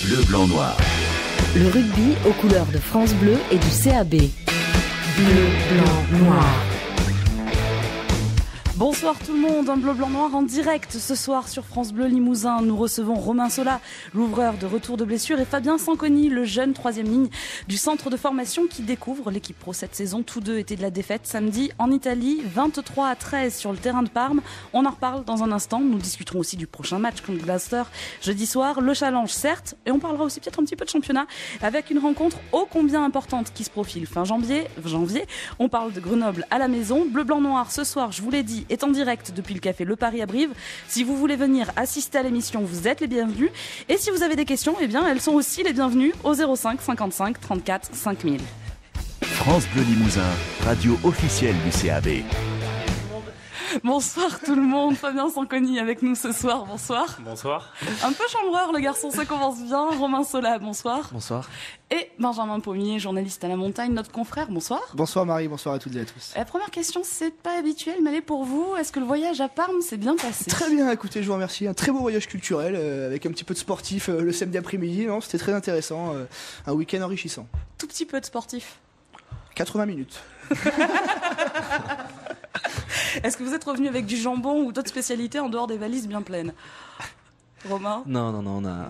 Bleu, blanc, noir. Le rugby aux couleurs de France Bleu et du CAB. Bleu, blanc, noir. Bonsoir tout le monde, un Bleu Blanc Noir en direct ce soir sur France Bleu Limousin. Nous recevons Romain Sola, l'ouvreur de retour de blessure, et Fabien Sanconi, le jeune troisième ligne du centre de formation qui découvre l'équipe pro cette saison. Tous deux étaient de la défaite samedi en Italie, 23-13 sur le terrain de Parme. On en reparle dans un instant. Nous discuterons aussi du prochain match contre Gloucester jeudi soir. Le challenge certes, et on parlera aussi peut-être un petit peu de championnat avec une rencontre ô combien importante qui se profile fin janvier. On parle de Grenoble à la maison. Bleu Blanc Noir ce soir, je vous l'ai dit, est en direct depuis le café Le Paris à Brive. Si vous voulez venir assister à l'émission, vous êtes les bienvenus. Et si vous avez des questions, eh bien, elles sont aussi les bienvenues au 05 55 34 5000. France Bleu Limousin, radio officielle du CAB. Bonsoir tout le monde, Fabien Sanconi avec nous ce soir, bonsoir. Bonsoir. Un peu chambreur le garçon, ça commence bien. Romain Sola, bonsoir. Bonsoir. Et Benjamin Pommier, journaliste à La Montagne, notre confrère, bonsoir. Bonsoir Marie, bonsoir à toutes et à tous. La première question, c'est pas habituel, mais elle est pour vous. Est-ce que le voyage à Parme s'est bien passé ? Très bien, écoutez, je vous remercie. Un très beau voyage culturel avec un petit peu de sportif le samedi après-midi. Non, c'était très intéressant, un week-end enrichissant. Tout petit peu de sportif. 80 minutes. Est-ce que vous êtes revenu avec du jambon ou d'autres spécialités en dehors des valises bien pleines ? Romain ? Non, on a...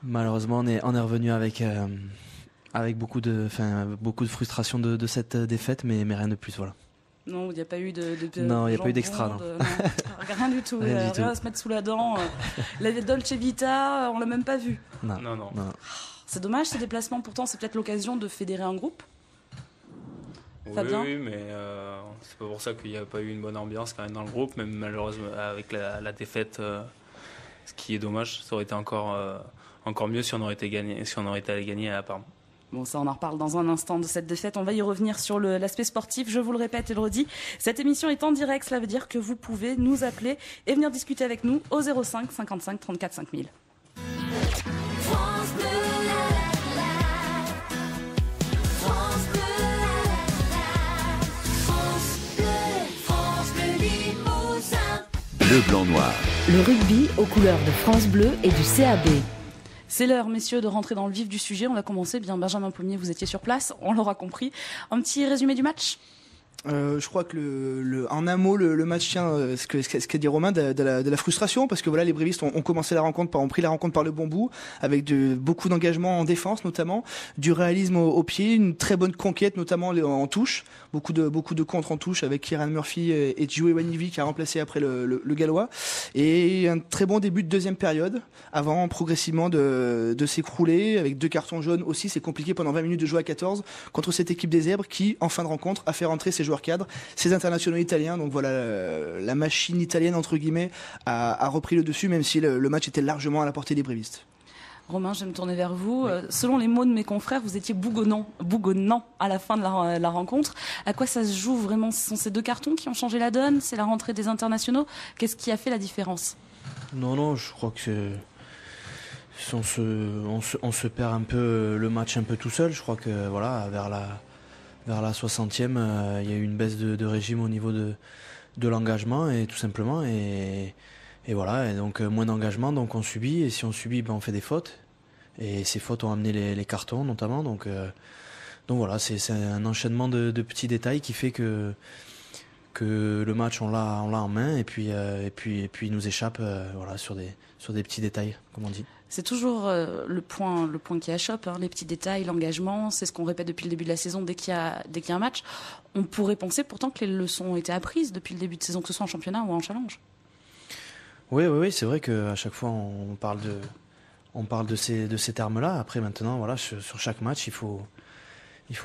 Malheureusement, on est revenu avec beaucoup de frustration de cette défaite, mais rien de plus, voilà. Non, il n'y a pas eu de non, il n'y a pas eu jambon, d'extra, non. Rien du tout, rien à se mettre sous la dent. La Dolce Vita, on l'a même pas vu. Non. C'est dommage ces déplacements, pourtant c'est peut-être l'occasion de fédérer un groupe. Fabien ? Oui, mais c'est pas pour ça qu'il n'y a pas eu une bonne ambiance quand même dans le groupe, même malheureusement avec la défaite, ce qui est dommage. Ça aurait été encore mieux si on aurait été allé gagner à Parme. Bon, ça on en reparle dans un instant de cette défaite, on va y revenir sur l'aspect sportif, je vous le répète et le redis, cette émission est en direct, cela veut dire que vous pouvez nous appeler et venir discuter avec nous au 05 55 34 5000. France Bleu, France Bleu, France Bleu Limousin. Bleu, blanc, noir. Le rugby aux couleurs de France Bleu et du CAB. C'est l'heure, messieurs, de rentrer dans le vif du sujet. On va commencer. Bien, Benjamin Pommier, vous étiez sur place, on l'aura compris. Un petit résumé du match ? Je crois que en un mot, le match tient ce qu'a dit Romain de la frustration, parce que voilà, les brévistes ont commencé la rencontre, ont pris la rencontre par le bon bout, avec beaucoup d'engagement en défense notamment, du réalisme au pied, une très bonne conquête notamment en touche, beaucoup de contres en touche avec Kieran Murphy et Joey Wanivi qui a remplacé après le Gallois, et un très bon début de deuxième période avant progressivement de s'écrouler avec 2 cartons jaunes aussi. C'est compliqué pendant 20 minutes de jouer à 14 contre cette équipe des Zèbres qui en fin de rencontre a fait rentrer ses joueurs cadres, ces internationaux italiens. Donc voilà, la machine italienne entre guillemets a repris le dessus, même si le match était largement à la portée des brévistes. Romain, je vais me tourner vers vous. Oui. Selon les mots de mes confrères, vous étiez bougonnant à la fin de la rencontre. À quoi ça se joue vraiment ? Ce sont ces 2 cartons qui ont changé la donne ? C'est la rentrée des internationaux ? Qu'est-ce qui a fait la différence ? Non, je crois que on se perd un peu le match un peu tout seul. Je crois que voilà, vers la 60e, il y a eu une baisse de régime au niveau de l'engagement, et tout simplement, et voilà, et donc moins d'engagement, donc on subit, et si on subit, on fait des fautes, et ces fautes ont amené les cartons notamment, donc voilà, c'est un enchaînement de petits détails qui fait que le match on l'a en main, et puis il nous échappe voilà, sur des petits détails, comme on dit. C'est toujours le point qui achoppe, hein, les petits détails, l'engagement, c'est ce qu'on répète depuis le début de la saison dès qu'il y a un match. On pourrait penser pourtant que les leçons ont été apprises depuis le début de saison, que ce soit en championnat ou en challenge. Oui, c'est vrai qu'à chaque fois on parle de ces termes-là. Après maintenant, voilà, sur chaque match, il faut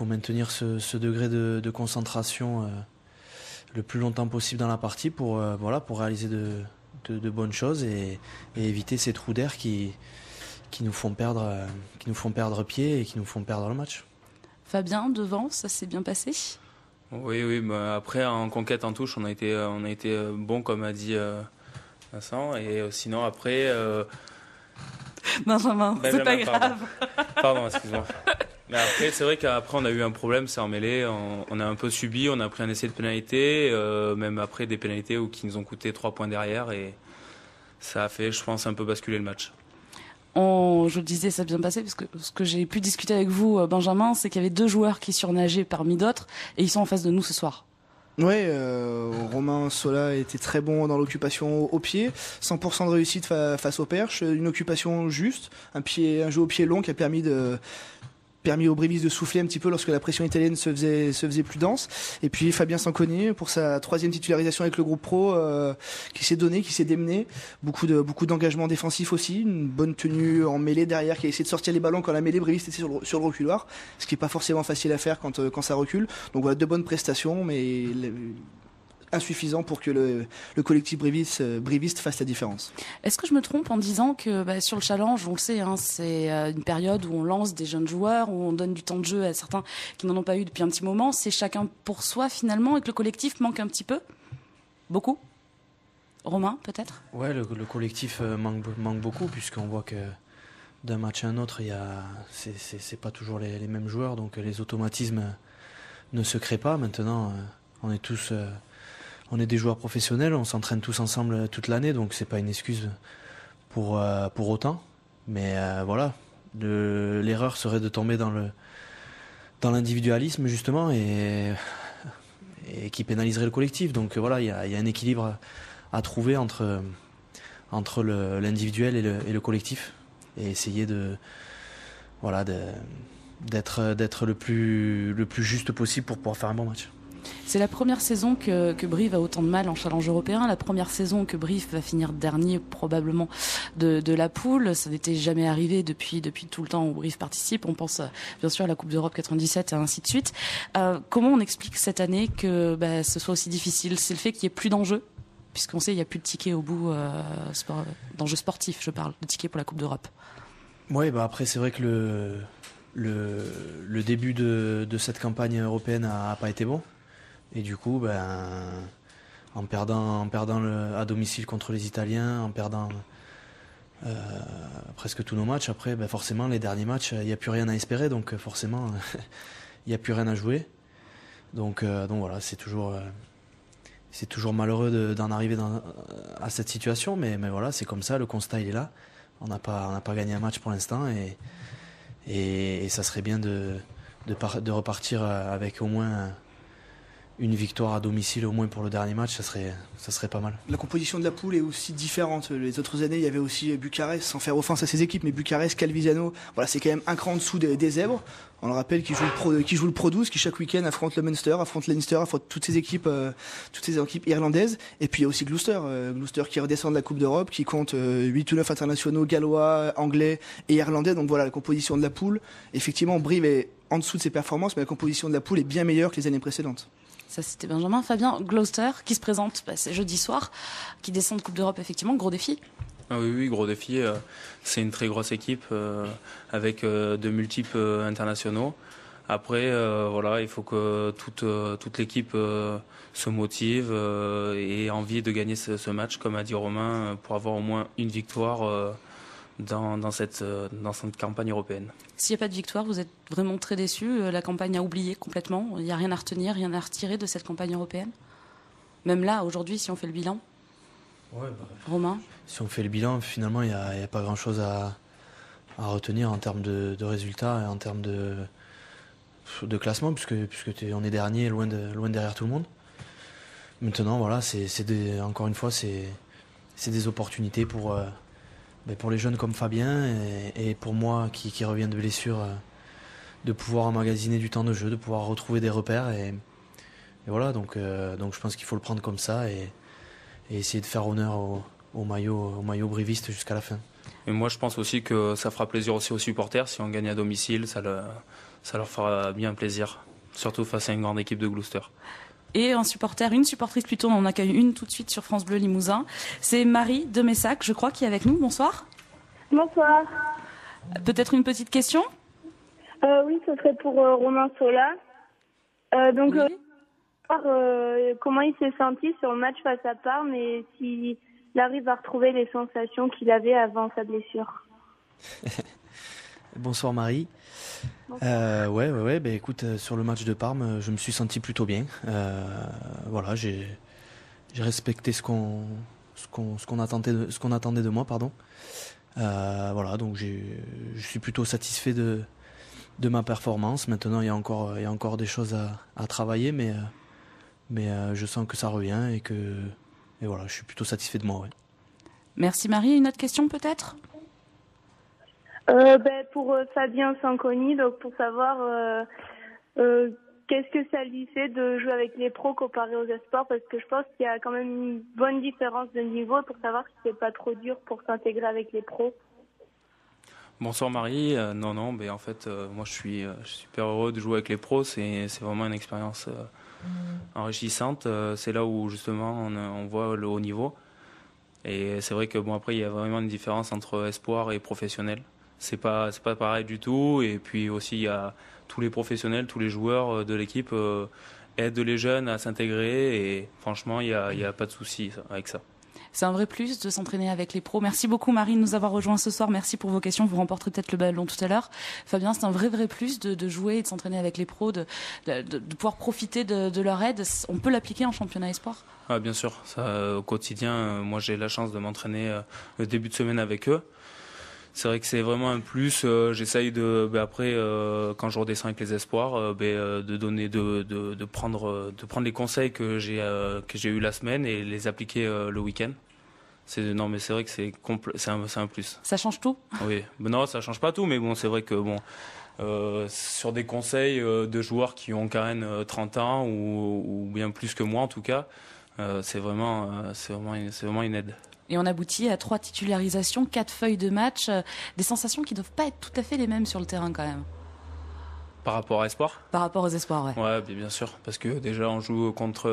maintenir ce degré de concentration le plus longtemps possible dans la partie pour réaliser de bonnes choses et éviter ces trous d'air qui nous font perdre pied et qui nous font perdre le match. Fabien, devant, ça s'est bien passé ? Oui, après en conquête en touche, on a été bon, comme a dit Vincent, et sinon après Benjamin, c'est pas grave. Pardon, excuse-moi. Mais après, c'est vrai qu'après on a eu un problème, c'est en mêlée, on a un peu subi, on a pris un essai de pénalité, même après des pénalités qui nous ont coûté 3 points derrière, et ça a fait, je pense, un peu basculer le match. bon, je le disais, ça a bien passé, parce que ce que j'ai pu discuter avec vous, Benjamin, c'est qu'il y avait 2 joueurs qui surnageaient parmi d'autres, et ils sont en face de nous ce soir. Ouais, Romain Sola était très bon dans l'occupation au pied, 100% de réussite face au perche, une occupation juste, un jeu au pied long qui a permis aux brévistes de souffler un petit peu lorsque la pression italienne se faisait plus dense. Et puis Fabien Sanconi pour sa 3e titularisation avec le groupe pro, qui s'est donné, qui s'est démené, beaucoup d'engagement défensif aussi, une bonne tenue en mêlée derrière, qui a essayé de sortir les ballons quand la mêlée bréviste était sur le reculoir, ce qui est pas forcément facile à faire quand ça recule. Donc voilà, 2 bonnes prestations, mais insuffisant pour que le collectif bréviste fasse la différence. Est-ce que je me trompe en disant que sur le challenge, on le sait, hein, c'est une période où on lance des jeunes joueurs, où on donne du temps de jeu à certains qui n'en ont pas eu depuis un petit moment, c'est chacun pour soi finalement, et que le collectif manque un petit peu? Beaucoup? Romain, peut-être? Ouais, le collectif manque beaucoup, puisqu'on voit que d'un match à un autre, c'est pas toujours les mêmes joueurs, donc les automatismes ne se créent pas. Maintenant, on est des joueurs professionnels, on s'entraîne tous ensemble toute l'année, donc c'est pas une excuse pour autant. Mais voilà, l'erreur serait de tomber dans l'individualisme justement et qui pénaliserait le collectif. Donc voilà, il y a un équilibre à trouver entre l'individuel et le collectif, et essayer d'être le plus juste possible pour pouvoir faire un bon match. C'est la première saison que Brive a autant de mal en challenge européen, la première saison que Brive va finir dernier probablement de la poule. Ça n'était jamais arrivé depuis tout le temps où Brive participe. On pense bien sûr à la Coupe d'Europe 97 et ainsi de suite. Comment on explique cette année que ce soit aussi difficile? C'est le fait qu'il n'y ait plus d'enjeux, puisqu'on sait qu'il n'y a plus de tickets au bout d'enjeux sportifs, je parle, de tickets pour la Coupe d'Europe. Oui, après c'est vrai que le début de cette campagne européenne a pas été bon. Et du coup, en perdant à domicile contre les Italiens, en perdant presque tous nos matchs, après, forcément, les derniers matchs, il n'y a plus rien à espérer. Donc forcément, il n'y a plus rien à jouer. Donc voilà, c'est toujours malheureux d'en arriver à cette situation. Mais voilà, c'est comme ça, le constat, il est là. On n'a pas gagné un match pour l'instant. Et ça serait bien de repartir avec au moins une victoire à domicile, au moins pour le dernier match, ça serait pas mal. La composition de la poule est aussi différente. Les autres années, il y avait aussi Bucarest, sans faire offense à ses équipes, mais Bucarest, Calvisano, voilà, c'est quand même un cran en dessous des Zèbres. On le rappelle, qui joue le Pro 12, qui chaque week-end affronte le Munster, affronte Leinster, affronte toutes ces équipes irlandaises. Et puis il y a aussi Gloucester qui redescend de la Coupe d'Europe, qui compte 8 ou 9 internationaux gallois, anglais et irlandais. Donc voilà, la composition de la poule. Effectivement, Brive est en dessous de ses performances, mais la composition de la poule est bien meilleure que les années précédentes. Ça, c'était Benjamin. Fabien, Gloucester, qui se présente c'est jeudi soir, qui descend de Coupe d'Europe, effectivement, gros défi. Ah oui, gros défi. C'est une très grosse équipe avec de multiples internationaux. Après, il faut que toute l'équipe se motive et ait envie de gagner ce match, comme a dit Romain, pour avoir au moins une victoire dans cette campagne européenne. S'il n'y a pas de victoire, vous êtes vraiment très déçus? La campagne a oublié complètement? Il n'y a rien à retenir, rien à retirer de cette campagne européenne? Même là, aujourd'hui, si on fait le bilan? Romain? Si on fait le bilan, finalement, il n'y a pas grand-chose à retenir en termes de résultats et en termes de classement, puisque on est dernier, loin derrière tout le monde. Maintenant, voilà, encore une fois, c'est des opportunités pour les jeunes comme Fabien et pour moi qui reviens de blessure, de pouvoir emmagasiner du temps de jeu, de pouvoir retrouver des repères. Et voilà, donc je pense qu'il faut le prendre comme ça et essayer de faire honneur au maillot briviste jusqu'à la fin. Et moi, je pense aussi que ça fera plaisir aussi aux supporters. Si on gagne à domicile, ça leur fera bien plaisir, surtout face à une grande équipe de Gloucester. Et une supportrice plutôt, on en accueille une tout de suite sur France Bleu Limousin. C'est Marie de Messac, je crois, qui est avec nous. Bonsoir. Bonsoir. Peut-être une petite question? Oui, ce serait pour Romain Sola. Oui. Comment il s'est senti sur le match face à Parme et s'il arrive à retrouver les sensations qu'il avait avant sa blessure. Bonsoir Marie. Ouais. Écoute, sur le match de Parme, je me suis senti plutôt bien. Voilà, j'ai respecté ce qu'on attendait de moi, pardon. Voilà, donc je suis plutôt satisfait de ma performance. Maintenant, il y a encore des choses à travailler, mais je sens que ça revient et voilà, je suis plutôt satisfait de moi. Ouais. Merci Marie. Une autre question peut-être ? Pour Fabien Sanconi, donc pour savoir qu'est-ce que ça lui fait de jouer avec les pros comparé aux espoirs, parce que je pense qu'il y a quand même une bonne différence de niveau, pour savoir si c'est pas trop dur pour s'intégrer avec les pros. Bonsoir Marie. Non, en fait, moi je suis super heureux de jouer avec les pros. C'est vraiment une expérience enrichissante. C'est là où justement on voit le haut niveau. Et c'est vrai que après il y a vraiment une différence entre espoir et professionnel. C'est pas pareil du tout. Et puis aussi il y a tous les professionnels, tous les joueurs de l'équipe aident les jeunes à s'intégrer. Et franchement il y a pas de souci avec ça. C'est un vrai plus de s'entraîner avec les pros. Merci beaucoup Marie de nous avoir rejoints ce soir. Merci pour vos questions. Vous remporterez peut-être le ballon tout à l'heure. Fabien, c'est un vrai plus de jouer et de s'entraîner avec les pros, de pouvoir profiter de leur aide. On peut l'appliquer en championnat espoir ? Ah, bien sûr. Ça, au quotidien, moi j'ai la chance de m'entraîner le début de semaine avec eux. C'est vrai que c'est vraiment un plus. J'essaye après, quand je redescends avec les espoirs, de prendre les conseils que j'ai eu la semaine et les appliquer le week-end. Mais c'est vrai que c'est un plus. Ça change tout ? Oui. Non, ça change pas tout, mais bon, c'est vrai que sur des conseils de joueurs qui ont quand même 30 ans ou bien plus que moi en tout cas, c'est vraiment une aide. Et on aboutit à 3 titularisations, 4 feuilles de match, des sensations qui ne doivent pas être tout à fait les mêmes sur le terrain quand même. Par rapport à espoir ? Par rapport aux espoirs, ouais. Ouais, bien sûr, parce que déjà on joue quand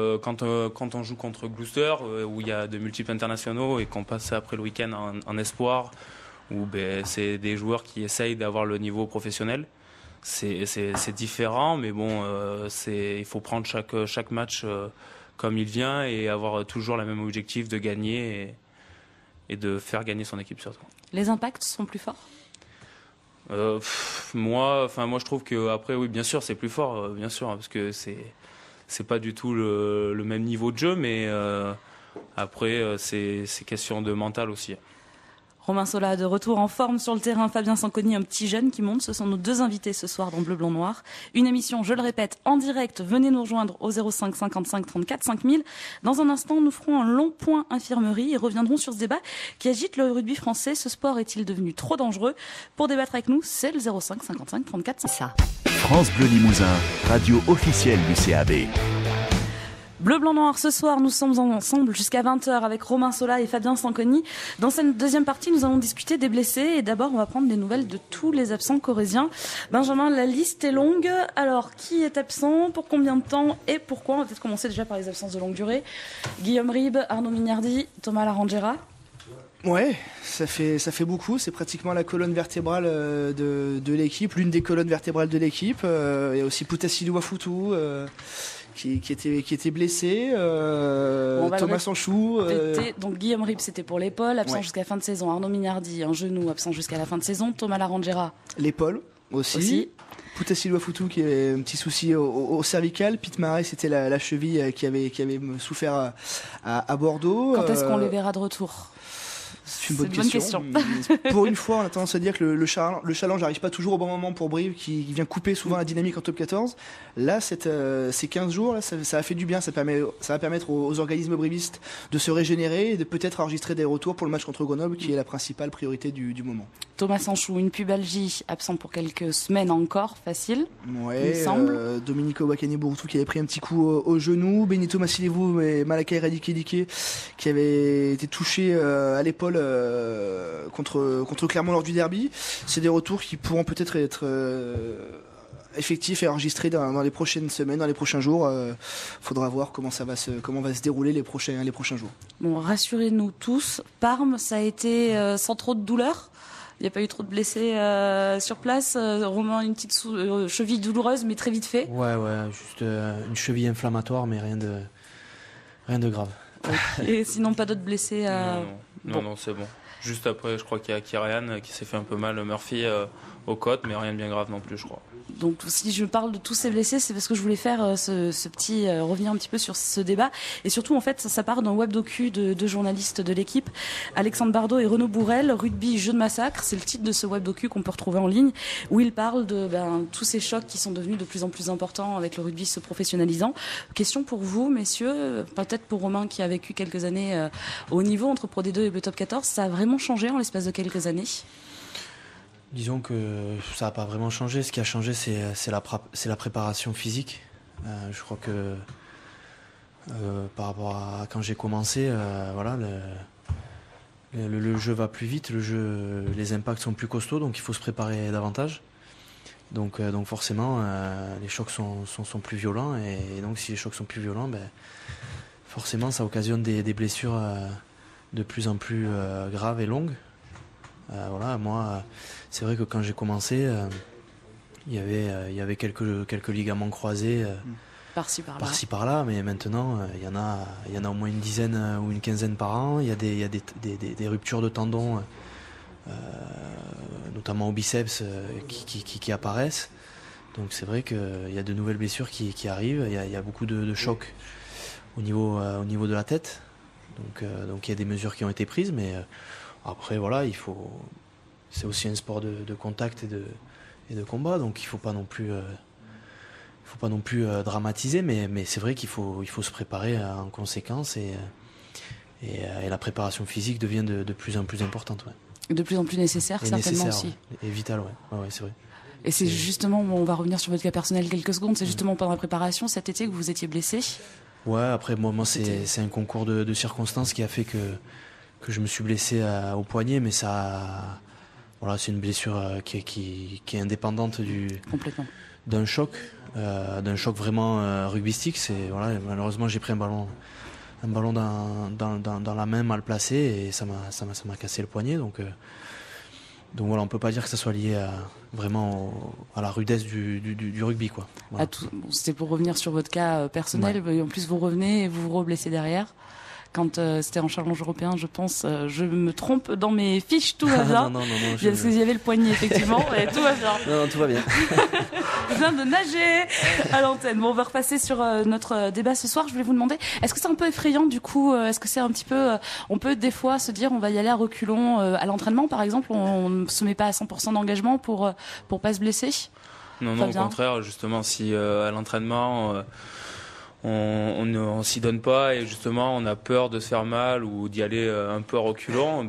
on joue contre Gloucester, où il y a de multiples internationaux et qu'on passe après le week-end en espoir, où c'est des joueurs qui essayent d'avoir le niveau professionnel. C'est différent, mais bon, il faut prendre chaque match comme il vient et avoir toujours le même objectif de gagner et de faire gagner son équipe surtout. Les impacts sont plus forts ? Moi je trouve que après oui bien sûr c'est plus fort bien sûr parce que c'est pas du tout le même niveau de jeu, mais après c'est question de mental aussi. Romain Sola de retour en forme sur le terrain, Fabien Sanconi, un petit jeune qui monte. Ce sont nos 2 invités ce soir dans Bleu Blanc Noir. Une émission, je le répète, en direct. Venez nous rejoindre au 05 55 34 5000. Dans un instant, nous ferons un long point infirmerie et reviendrons sur ce débat qui agite le rugby français. Ce sport est-il devenu trop dangereux ? Pour débattre avec nous, c'est le 05 55 34 5000. Ça. France Bleu Limousin, radio officielle du CAB. Bleu, blanc, noir, ce soir, nous sommes ensemble jusqu'à 20h avec Romain Sola et Fabien Sanconi. Dans cette deuxième partie, nous allons discuter des blessés et d'abord, on va prendre des nouvelles de tous les absents corréziens. Benjamin, la liste est longue. Alors, qui est absent ? Pour combien de temps ? Et pourquoi ? On va peut-être commencer déjà par les absences de longue durée. Guillaume Ribes, Arnaud Mignardi, Thomas Larangera. Ouais, ça fait beaucoup. C'est pratiquement la colonne vertébrale de l'équipe, l'une des colonnes vertébrales de l'équipe. Il y a aussi Putassili Wafutu qui était blessé. Thomas Sanchou. Donc Guillaume Ribes, c'était pour l'épaule, absent Ouais. jusqu'à la fin de saison. Arnaud Mignardi, un genou, absent jusqu'à la fin de saison. Thomas Larangera. L'épaule aussi. Putassili Wafutu qui avait un petit souci au cervical. Pete Marais, c'était la cheville qui avait souffert à Bordeaux. Quand est-ce qu'on les verra de retour ? C'est une bonne question. Pour une fois, on a tendance à dire que le challenge n'arrive pas toujours au bon moment pour Brive, qui vient couper souvent la dynamique en top 14. Là, ces 15 jours, là, ça a fait du bien. Ça va permettre aux organismes brivistes de se régénérer et de peut-être enregistrer des retours pour le match contre Grenoble, qui est la principale priorité du moment. Thomas Sanchou, une pubalgie, absent pour quelques semaines encore, facile. Ouais, il me semble. Domenico Wakane-Bourtou qui avait pris un petit coup au genou, Benito Massilevu et Malakai Radikelike qui avaient été touchés à l'épaule contre Clermont lors du derby. C'est des retours qui pourront peut-être être effectifs et enregistrés dans les prochaines semaines, dans les prochains jours. Faudra voir comment va se dérouler les prochains jours. Bon, rassurez-nous tous, Parme, ça a été sans trop de douleur. Il n'y a pas eu trop de blessés sur place. Romain, une petite cheville douloureuse, mais très vite fait. Ouais, juste une cheville inflammatoire, mais rien de grave. Et sinon, pas d'autres blessés. Non, c'est bon. Juste après, je crois qu'il y a Kyrian qui s'est fait un peu mal, Murphy, aux côtes, mais rien de bien grave non plus, je crois. Donc si je parle de tous ces blessés, c'est parce que je voulais faire ce petit revenir un petit peu sur ce débat, et surtout en fait ça part d'un web docu de deux journalistes de l'équipe, Alexandre Bardot et Renaud Bourrel, Rugby jeu de massacre, c'est le titre de ce web docu qu'on peut retrouver en ligne, où ils parlent de tous ces chocs qui sont devenus de plus en plus importants avec le rugby se professionnalisant. Question pour vous messieurs, peut-être pour Romain qui a vécu quelques années au haut niveau entre Pro D2 et le Top 14, ça a vraiment changé en l'espace de quelques années? Disons que ça n'a pas vraiment changé. Ce qui a changé, c'est la préparation physique. Je crois que par rapport à quand j'ai commencé, voilà, le jeu va plus vite, les impacts sont plus costauds, donc il faut se préparer davantage. Donc forcément, les chocs sont plus violents, et donc si les chocs sont plus violents, forcément ça occasionne des blessures de plus en plus graves et longues. Voilà, moi, c'est vrai que quand j'ai commencé, il y avait quelques ligaments croisés par-ci par-là, mais maintenant il y en a au moins une dizaine ou une quinzaine par an. Il y a des ruptures de tendons, notamment au biceps, qui apparaissent. Donc c'est vrai qu'il y a de nouvelles blessures qui arrivent. Il y a beaucoup de chocs au niveau de la tête. Donc il y a des mesures qui ont été prises, mais après voilà, c'est aussi un sport de contact et de combat, donc il faut pas non plus dramatiser, mais c'est vrai qu'il faut se préparer en conséquence, et la préparation physique devient de plus en plus importante. Ouais. De plus en plus nécessaire, certainement aussi. Ouais. Et vital, ouais, c'est vrai. Et c'est justement, on va revenir sur votre cas personnel quelques secondes, c'est justement pendant la préparation cet été que vous étiez blessé? Ouais, après moi c'est un concours de circonstances qui a fait que je me suis blessé au poignet, mais voilà, c'est une blessure qui est indépendante d'un choc vraiment rugbystique. Voilà, malheureusement j'ai pris un ballon dans la main mal placé, et ça m'a cassé le poignet. Donc voilà, on peut pas dire que ça soit lié vraiment à la rudesse du rugby, quoi. Voilà. C'était pour revenir sur votre cas personnel, ouais. En plus vous revenez et vous vous reblessez derrière. Quand c'était en challenge européen, je pense, je me trompe dans mes fiches, tout va bien. non, parce qu'il y avait le poignet, effectivement, et tout va bien. Non, tout va bien. Je viens de nager à l'antenne. Bon, on va repasser sur notre débat ce soir. Je voulais vous demander, est-ce que c'est un peu effrayant, du coup, est-ce que c'est un petit peu, on peut des fois se dire, on va y aller à reculons à l'entraînement, par exemple, on ne se met pas à 100% d'engagement pour pas se blesser? Non, au contraire, justement, si à l'entraînement, on s'y donne pas, et justement on a peur de se faire mal ou d'y aller un peu à reculons,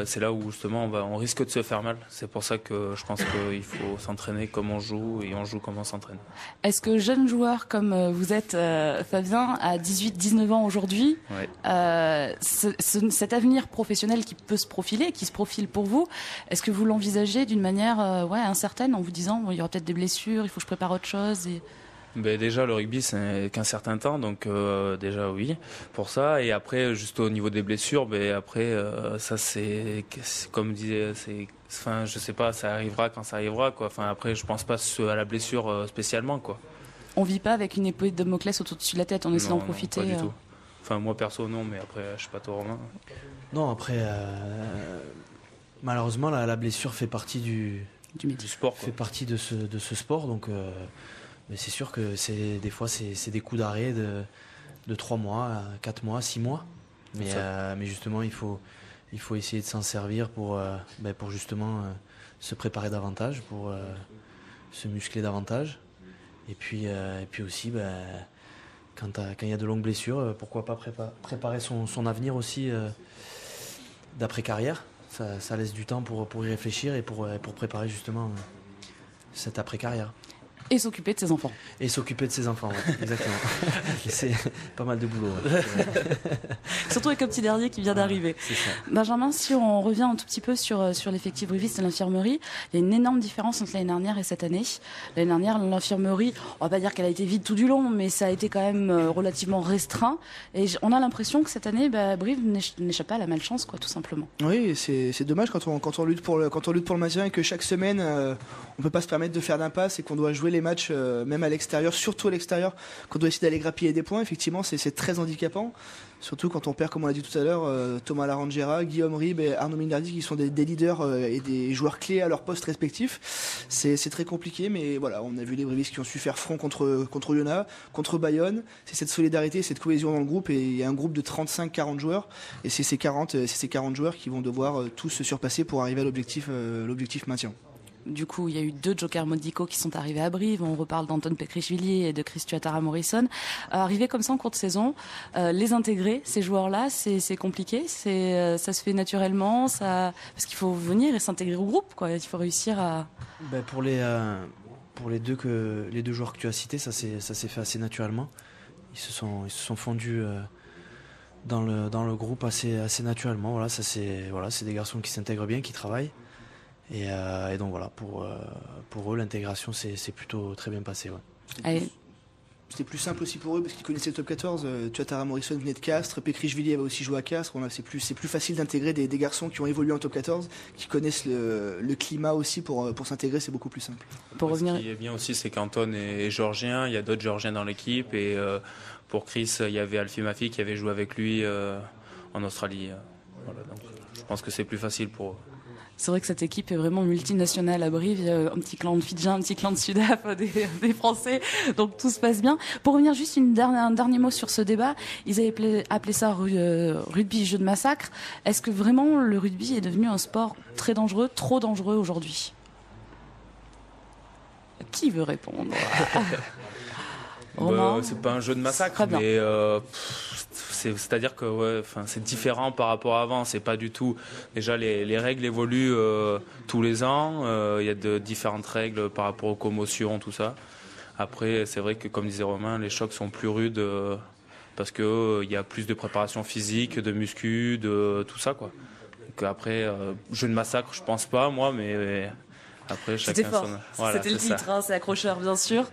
c'est là où justement on risque de se faire mal. C'est pour ça que je pense qu'il faut s'entraîner comme on joue, et on joue comme on s'entraîne. Est-ce que jeune joueur comme vous êtes, Fabien, à 18-19 ans aujourd'hui, ouais. Cet avenir professionnel qui peut se profiler, qui se profile pour vous, est-ce que vous l'envisagez d'une manière incertaine, en vous disant il y aura peut-être des blessures, il faut que je prépare autre chose Déjà le rugby c'est qu'un certain temps, donc déjà oui pour ça, et après juste au niveau des blessures, après ça c'est comme disait, je sais pas, ça arrivera quand ça arrivera, quoi. Après je pense pas à la blessure spécialement, quoi. On vit pas avec une épée de Damoclès au-dessus de la tête en essayant d'en profiter? Non, pas du tout. Moi perso non, mais après je sais pas toi, Romain. Non, après malheureusement la blessure fait partie du sport, quoi. Fait partie de ce sport, donc mais c'est sûr que des fois c'est des coups d'arrêt de 3 mois, 4 mois, 6 mois. Mais justement il faut essayer de s'en servir pour justement se préparer davantage, pour se muscler davantage. Et puis aussi quand il y a de longues blessures, pourquoi pas préparer son avenir aussi d'après-carrière. Ça laisse du temps pour y réfléchir et pour préparer justement cette après-carrière. Et s'occuper de ses enfants. Et s'occuper de ses enfants, ouais, exactement. C'est pas mal de boulot. Ouais. Surtout avec un petit dernier qui vient d'arriver. C'est ça. Benjamin, si on revient un tout petit peu sur l'effectif rugbyiste de l'infirmerie, il y a une énorme différence entre l'année dernière et cette année. L'année dernière, l'infirmerie, on va pas dire qu'elle a été vide tout du long, mais ça a été quand même relativement restreint. Et on a l'impression que cette année, Brive n'échappe pas à la malchance, quoi, tout simplement. Oui, c'est dommage quand on lutte pour le maintien, et que chaque semaine on peut pas se permettre de faire d'impasse et qu'on doit jouer les matchs même à l'extérieur, surtout à l'extérieur, qu'on doit essayer d'aller grappiller des points. Effectivement, c'est très handicapant. Surtout quand on perd, comme on l'a dit tout à l'heure, Thomas Larangera, Guillaume Ribes et Arnaud Minardi qui sont des leaders et des joueurs clés à leur poste respectif. C'est très compliqué, mais voilà, on a vu les Brévistes qui ont su faire front contre Oyonnax, contre Bayonne. C'est cette solidarité, cette cohésion dans le groupe, et il y a un groupe de 35-40 joueurs, et c'est ces 40 joueurs qui vont devoir tous se surpasser pour arriver à l'objectif maintien. Du coup, il y a eu 2 jokers médicaux qui sont arrivés à Brive. On reparle d'Anton Pekrishvili et de Chris Tuatara-Morrison. Arriver comme ça en cours de saison, les intégrer, ces joueurs-là, c'est compliqué. Ça se fait naturellement, parce qu'il faut venir et s'intégrer au groupe, quoi. Il faut réussir à... Pour les deux joueurs que tu as cités, ça s'est fait assez naturellement. Ils se sont fondus dans le groupe assez naturellement. Voilà, c'est des garçons qui s'intègrent bien, qui travaillent. Et donc voilà, pour eux, l'intégration s'est plutôt très bien passée. Ouais. C'était plus simple aussi pour eux parce qu'ils connaissaient le top 14. Tuatara Morrison venait de Castres, Pekrishvili avait aussi joué à Castres. C'est plus facile d'intégrer des garçons qui ont évolué en top 14, qui connaissent le climat aussi pour s'intégrer, c'est beaucoup plus simple. Pour revenir... Ce qui est bien aussi, c'est qu'Anton est géorgien, il y a d'autres géorgiens dans l'équipe, et pour Chris, il y avait Alfie Mafi qui avait joué avec lui en Australie. Voilà, donc je pense que c'est plus facile pour eux. C'est vrai que cette équipe est vraiment multinationale à Brive. Il y a un petit clan de Fidjiens, un petit clan de Sudaf, des Français. Donc tout se passe bien. Pour revenir juste un dernier mot sur ce débat, ils avaient appelé ça rugby jeu de massacre. Est-ce que vraiment le rugby est devenu un sport très dangereux, trop dangereux aujourd'hui ? Qui veut répondre ? C'est pas un jeu de massacre, mais c'est-à-dire que c'est différent par rapport à avant. C'est pas du tout. Déjà, les règles évoluent tous les ans. Il y a de différentes règles par rapport aux commotions, tout ça. Après, c'est vrai que, comme disait Romain, les chocs sont plus rudes parce que il y a plus de préparation physique, de muscu, de tout ça, quoi. Donc après, jeu de massacre, je pense pas, moi, mais après, chacun c'était fort. Voilà, c'était le titre, hein, c'est accrocheur, bien sûr.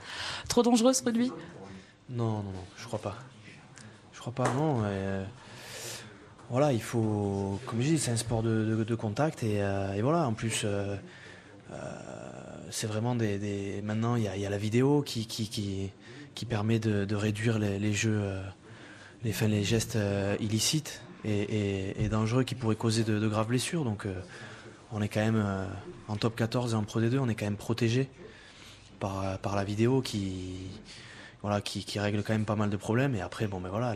Trop dangereux ce rugby ? Non, je crois pas. Non. Voilà, il faut, comme je dis, c'est un sport de contact et voilà. En plus, c'est vraiment maintenant il y a la vidéo qui permet de réduire les jeux, les gestes illicites et dangereux qui pourraient causer de graves blessures. Donc, on est quand même en top 14 et en Pro D2, on est quand même protégé par la vidéo qui règle quand même pas mal de problèmes. Et après, voilà,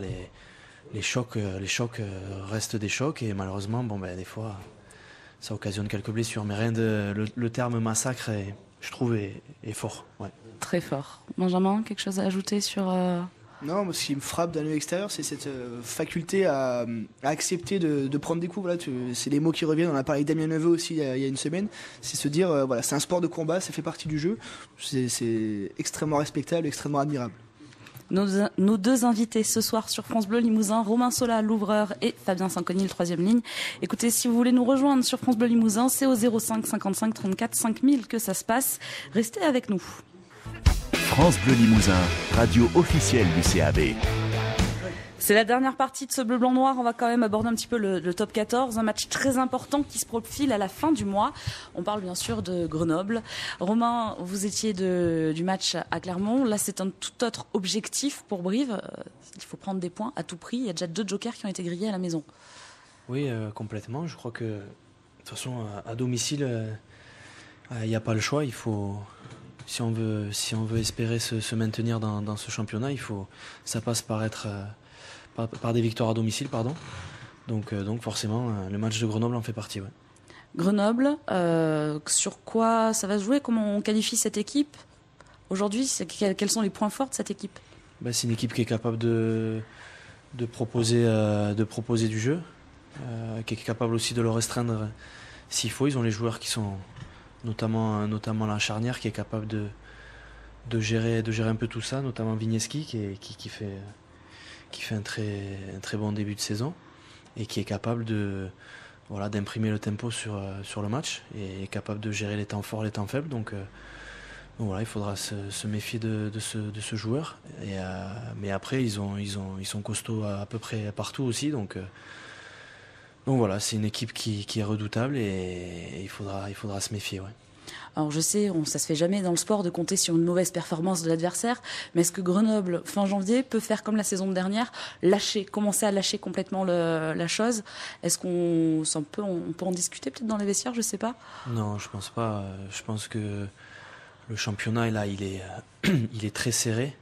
les chocs restent des chocs et malheureusement, des fois, ça occasionne quelques blessures. Mais rien le terme massacre, je trouve, est fort. Ouais. Très fort. Benjamin, quelque chose à ajouter sur... Non, moi, ce qui me frappe d'un œil extérieur, c'est cette faculté à accepter de prendre des coups. Voilà, c'est les mots qui reviennent. On a parlé d'Amien Neveu aussi il y a une semaine. C'est se dire, voilà, c'est un sport de combat, ça fait partie du jeu. C'est extrêmement respectable, extrêmement admirable. Nos 2 invités ce soir sur France Bleu Limousin, Romain Sola, l'ouvreur, et Fabien Sanconi, le 3e ligne. Écoutez, si vous voulez nous rejoindre sur France Bleu Limousin, c'est au 05 55 34 5000 que ça se passe. Restez avec nous. France Bleu Limousin, radio officielle du CAB. C'est la dernière partie de ce bleu blanc noir. On va quand même aborder un petit peu le top 14, un match très important qui se profile à la fin du mois. On parle bien sûr de Grenoble. Romain, vous étiez du match à Clermont. Là, c'est un tout autre objectif pour Brive. Il faut prendre des points à tout prix. Il y a déjà 2 jokers qui ont été grillés à la maison. Oui, complètement. Je crois que de toute façon, à domicile, il n'y a pas le choix. Il faut... Si on veut espérer se maintenir dans ce championnat, ça passe par des victoires à domicile, pardon. Donc forcément, le match de Grenoble en fait partie. Ouais. Grenoble, sur quoi ça va se jouer ? Comment on qualifie cette équipe aujourd'hui ? Quels sont les points forts de cette équipe ? C'est une équipe qui est capable de proposer du jeu, qui est capable aussi de le restreindre s'il faut. Ils ont les joueurs qui sont notamment la charnière qui est capable de gérer un peu tout ça, notamment Vigneski qui fait un très bon début de saison et qui est capable d'imprimer le tempo sur le match et est capable de gérer les temps forts, les temps faibles. Donc voilà, il faudra se méfier de ce joueur. Mais après, ils sont costauds à peu près partout aussi. Donc voilà, c'est une équipe qui est redoutable et il faudra se méfier. Ouais. Alors je sais, ça se fait jamais dans le sport de compter sur une mauvaise performance de l'adversaire, mais est-ce que Grenoble, fin janvier, peut faire comme la saison dernière, commencer à lâcher complètement la chose? Est-ce on peut en discuter peut-être dans les vestiaires, je sais pas? Non, je pense pas. Je pense que le championnat là, il est très serré.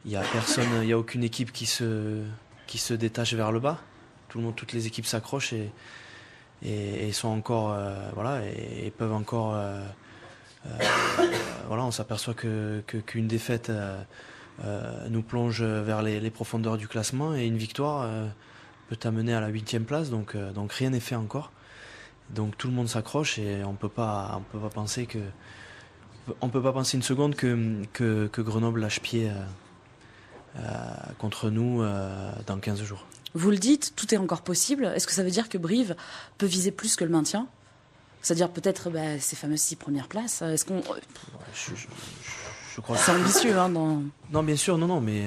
Il y a personne, il y a aucune équipe qui se détache vers le bas. Toutes les équipes s'accrochent et sont encore et peuvent encore on s'aperçoit qu'une défaite nous plonge vers les profondeurs du classement et une victoire peut t'amener à la 8e place, donc rien n'est fait encore, donc tout le monde s'accroche et on peut pas penser une seconde que Grenoble lâche pied contre nous dans 15 jours. Vous le dites, tout est encore possible. Est-ce que ça veut dire que Brive peut viser plus que le maintien? C'est-à-dire peut-être ces fameuses 6 premières places. Est-ce qu'on... Je crois que c'est ambitieux. Non, bien sûr, non, mais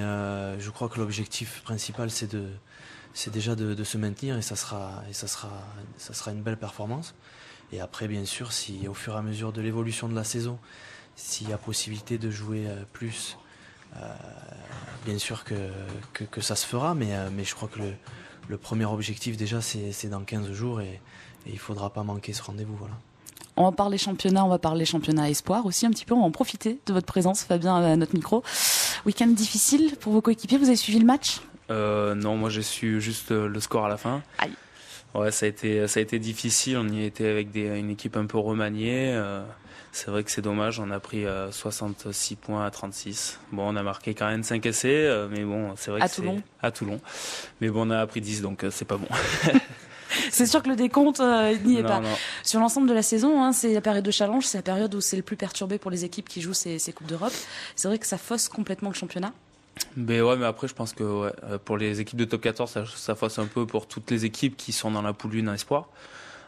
je crois que l'objectif principal, c'est déjà de se maintenir et ça sera une belle performance. Et après, bien sûr, si au fur et à mesure de l'évolution de la saison, s'il y a possibilité de jouer plus, bien sûr que ça se fera, mais je crois que le premier objectif déjà c'est dans 15 jours et il ne faudra pas manquer ce rendez-vous. Voilà. On va parler championnat espoir aussi un petit peu, on va en profiter de votre présence Fabien à notre micro. Week-end difficile pour vos coéquipiers, vous avez suivi le match? Non, moi j'ai su juste le score à la fin. Aïe. Ouais, ça a été difficile, on y était avec une équipe un peu remaniée. C'est vrai que c'est dommage, on a pris 66 points à 36. Bon, on a marqué quand même 5 essais, mais bon, c'est vrai que c'est à Toulon. Mais bon, on a pris 10, donc c'est pas bon. C'est sûr que le décompte n'y est pas. Non. Sur l'ensemble de la saison, c'est la période de challenge, c'est la période où c'est le plus perturbé pour les équipes qui jouent ces Coupes d'Europe. C'est vrai que ça fausse complètement le championnat. Mais après, je pense que pour les équipes de top 14, ça fausse un peu pour toutes les équipes qui sont dans la poule 1 espoir.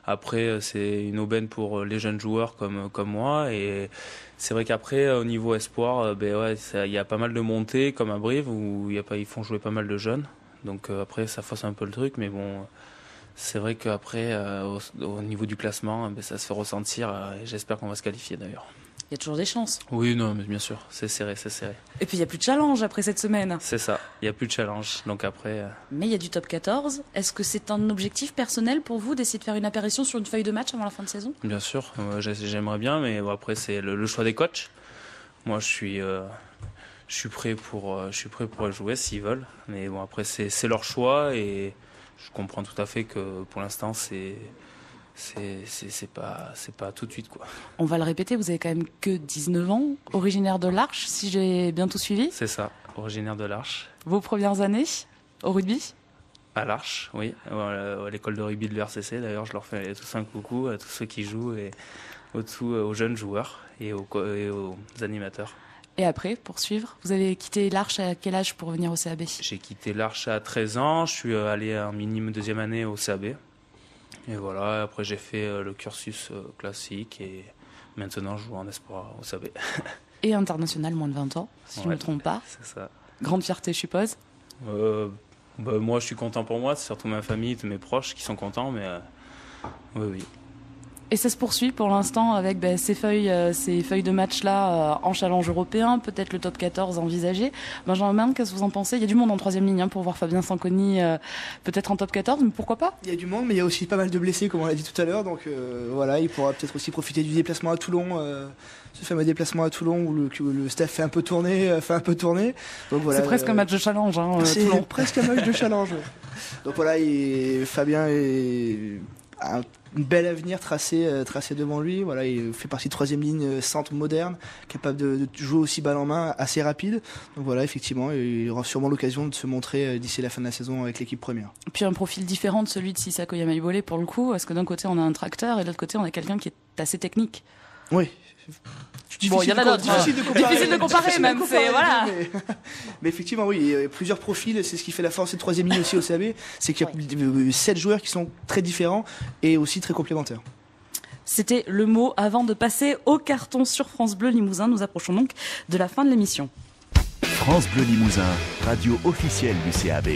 Après, c'est une aubaine pour les jeunes joueurs comme moi. Et c'est vrai qu'après, au niveau espoir, il y a pas mal de montées, comme à Brive, où ils font jouer pas mal de jeunes. Donc après, ça fausse un peu le truc. Mais bon, c'est vrai qu'après, au niveau du classement, ça se fait ressentir. Et j'espère qu'on va se qualifier d'ailleurs. Il y a toujours des chances. Oui, non, mais bien sûr, c'est serré. Et puis il n'y a plus de challenge après cette semaine. C'est ça, il n'y a plus de challenge, donc après... Mais il y a du top 14. Est-ce que c'est un objectif personnel pour vous d'essayer de faire une apparition sur une feuille de match avant la fin de saison? Bien sûr, j'aimerais bien, mais après c'est le choix des coachs. Moi je suis prêt pour jouer s'ils veulent, mais bon après c'est leur choix et je comprends tout à fait que pour l'instant c'est pas tout de suite quoi. On va le répéter, vous avez quand même que 19 ans, originaire de l'Arche, si j'ai bien tout suivi. C'est ça, originaire de l'Arche. Vos premières années au rugby? À l'Arche, oui, à l'école de rugby de l'URCC. D'ailleurs, je leur fais tous un coucou à tous ceux qui jouent et aux jeunes joueurs et aux animateurs. Et après, pour suivre, vous avez quitté l'Arche à quel âge pour venir au CAB? J'ai quitté l'Arche à 13 ans, je suis allé en minimum 2e année au CAB. Et voilà, après j'ai fait le cursus classique et maintenant je joue en espoir au CAB. Et international moins de 20 ans, si je ne me trompe pas. C'est ça. Grande fierté, je suppose. Moi je suis content pour moi, c'est surtout ma famille, tous mes proches qui sont contents, mais oui. Et ça se poursuit pour l'instant avec ces feuilles de match-là en challenge européen, peut-être le top 14 envisagé. Benjamin, qu'est-ce que vous en pensez? Il y a du monde en 3e ligne pour voir Fabien Sanconi peut-être en top 14, mais pourquoi pas? Il y a du monde, mais il y a aussi pas mal de blessés, comme on l'a dit tout à l'heure. Donc voilà, il pourra peut-être aussi profiter du déplacement à Toulon, ce fameux déplacement à Toulon où le staff fait un peu tourner. Donc voilà. C'est presque un match de challenge. C'est Toulon. presque un match de challenge. Ouais. Donc voilà, Fabien a un bel avenir tracé devant lui. Voilà, il fait partie de 3e ligne centre moderne, capable de jouer aussi balle en main, assez rapide. Donc voilà, effectivement, il aura sûrement l'occasion de se montrer d'ici la fin de la saison avec l'équipe première. Et puis un profil différent de celui de Sissako Yamaïbolé pour le coup, parce que d'un côté on a un tracteur et de l'autre côté on a quelqu'un qui est assez technique. Oui. Bon, il y en a d'autres. Difficile de comparer même. Voilà. Mais effectivement, oui, il y a plusieurs profils. C'est ce qui fait la force de 3e ligne aussi au CAB. C'est qu'il y a 7 joueurs qui sont très différents et aussi très complémentaires. C'était le mot avant de passer au carton sur France Bleu Limousin. Nous approchons donc de la fin de l'émission. France Bleu Limousin, radio officielle du CAB.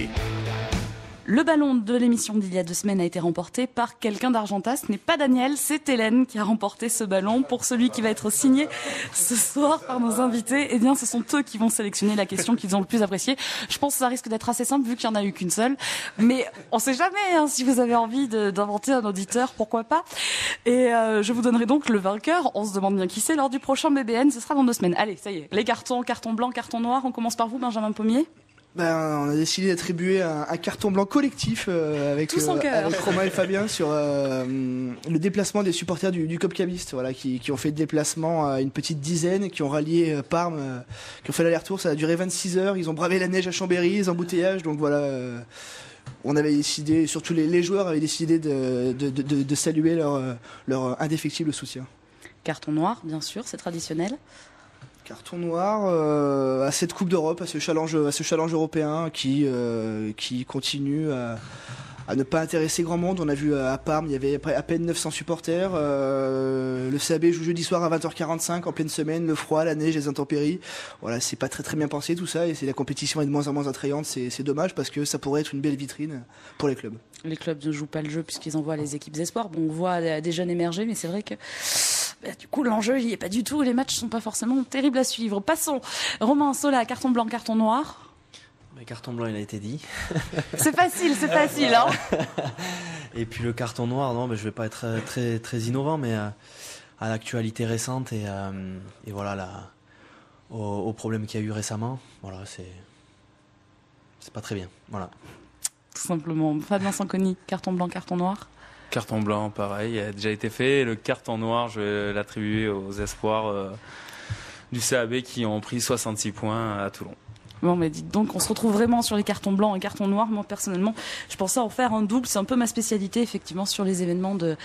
Le ballon de l'émission d'il y a 2 semaines a été remporté par quelqu'un d'Argentas. Ce n'est pas Daniel, c'est Hélène qui a remporté ce ballon. Pour celui qui va être signé ce soir par nos invités, eh bien, ce sont eux qui vont sélectionner la question qu'ils ont le plus appréciée. Je pense que ça risque d'être assez simple vu qu'il n'y en a eu qu'une seule. Mais on sait jamais, hein, si vous avez envie d'inventer un auditeur, pourquoi pas. Et je vous donnerai donc le vainqueur. On se demande bien qui c'est lors du prochain BBN. Ce sera dans 2 semaines. Allez, ça y est. Les carton blanc, carton noir. On commence par vous, Benjamin Pommier. On a décidé d'attribuer un carton blanc collectif avec Romain et Fabien sur le déplacement des supporters du COP Cabiste, voilà, qui ont fait le déplacement à une petite dizaine, qui ont rallié Parme, qui ont fait l'aller-retour. Ça a duré 26 heures. Ils ont bravé la neige à Chambéry, les embouteillages. Donc voilà, on avait décidé, surtout les joueurs avaient décidé de saluer leur indéfectible soutien. Carton noir, bien sûr, c'est traditionnel. Carton noir à cette Coupe d'Europe, à ce challenge européen qui continue à ne pas intéresser grand monde. On a vu à Parme, il y avait à peine 900 supporters. Le CAB joue jeudi soir à 20h45 en pleine semaine, le froid, la neige, les intempéries. Voilà, c'est pas très bien pensé tout ça, et la compétition est de moins en moins attrayante. C'est dommage parce que ça pourrait être une belle vitrine pour les clubs. Les clubs ne jouent pas le jeu puisqu'ils envoient les équipes espoirs. Bon, on voit des jeunes émerger, mais c'est vrai que du coup l'enjeu il y est pas du tout. Les matchs sont pas forcément terribles à suivre. Passons. Romain Sola, carton blanc, carton noir. Le carton blanc, il a été dit. C'est facile, hein. Et puis le carton noir, non, je vais pas être très innovant, mais à l'actualité récente et voilà, au problème qu'il y a eu récemment, voilà, c'est pas très bien, voilà. Tout simplement. Fabien Sanconi, carton blanc, carton noir. Carton blanc, pareil, il a déjà été fait. Le carton noir, je vais l'attribuer aux espoirs du CAB qui ont pris 66 points à Toulon. Bon, mais dites donc, on se retrouve vraiment sur les cartons blancs et cartons noirs. Moi, personnellement, je pensais en faire un double. C'est un peu ma spécialité, effectivement, sur les événements de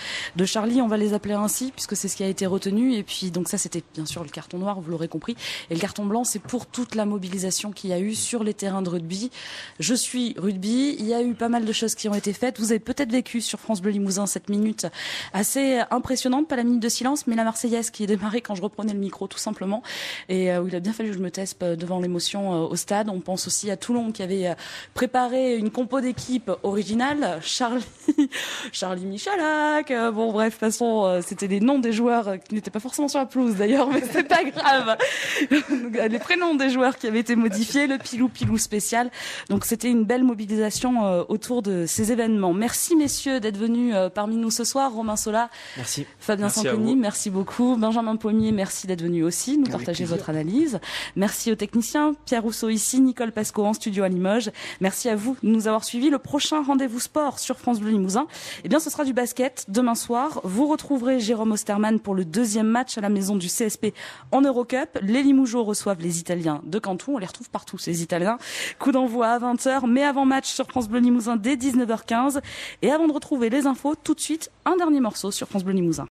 Charlie. On va les appeler ainsi, puisque c'est ce qui a été retenu. Et puis, donc ça, c'était bien sûr le carton noir, vous l'aurez compris. Et le carton blanc, c'est pour toute la mobilisation qu'il y a eu sur les terrains de rugby. Je suis rugby. Il y a eu pas mal de choses qui ont été faites. Vous avez peut-être vécu sur France Bleu Limousin cette minute assez impressionnante. Pas la minute de silence, mais la Marseillaise qui est démarrée quand je reprenais le micro, tout simplement. Et où il a bien fallu que je me taise devant l'émotion au stade. On pense aussi à Toulon qui avait préparé une compo d'équipe originale. Charlie Michalak. Bon, bref, de toute façon, c'était les noms des joueurs qui n'étaient pas forcément sur la pelouse d'ailleurs, mais c'est pas grave. Les prénoms des joueurs qui avaient été modifiés, le pilou spécial. Donc c'était une belle mobilisation autour de ces événements. Merci messieurs d'être venus parmi nous ce soir. Romain Sola. Merci. Fabien Sanconi, merci beaucoup. Benjamin Pommier, merci d'être venu aussi nous partager votre analyse. Merci aux techniciens. Pierre Rousseau ici, Nicole Pasco en studio à Limoges. Merci à vous de nous avoir suivis. Le prochain rendez-vous sport sur France Bleu Limousin, eh bien, ce sera du basket demain soir. Vous retrouverez Jérôme Osterman pour le 2e match à la maison du CSP en Eurocup. Les Limougeaux reçoivent les Italiens de Canton. On les retrouve partout, ces Italiens. Coup d'envoi à 20h, mais avant match sur France Bleu Limousin dès 19h15. Et avant de retrouver les infos, tout de suite, un dernier morceau sur France Bleu Limousin.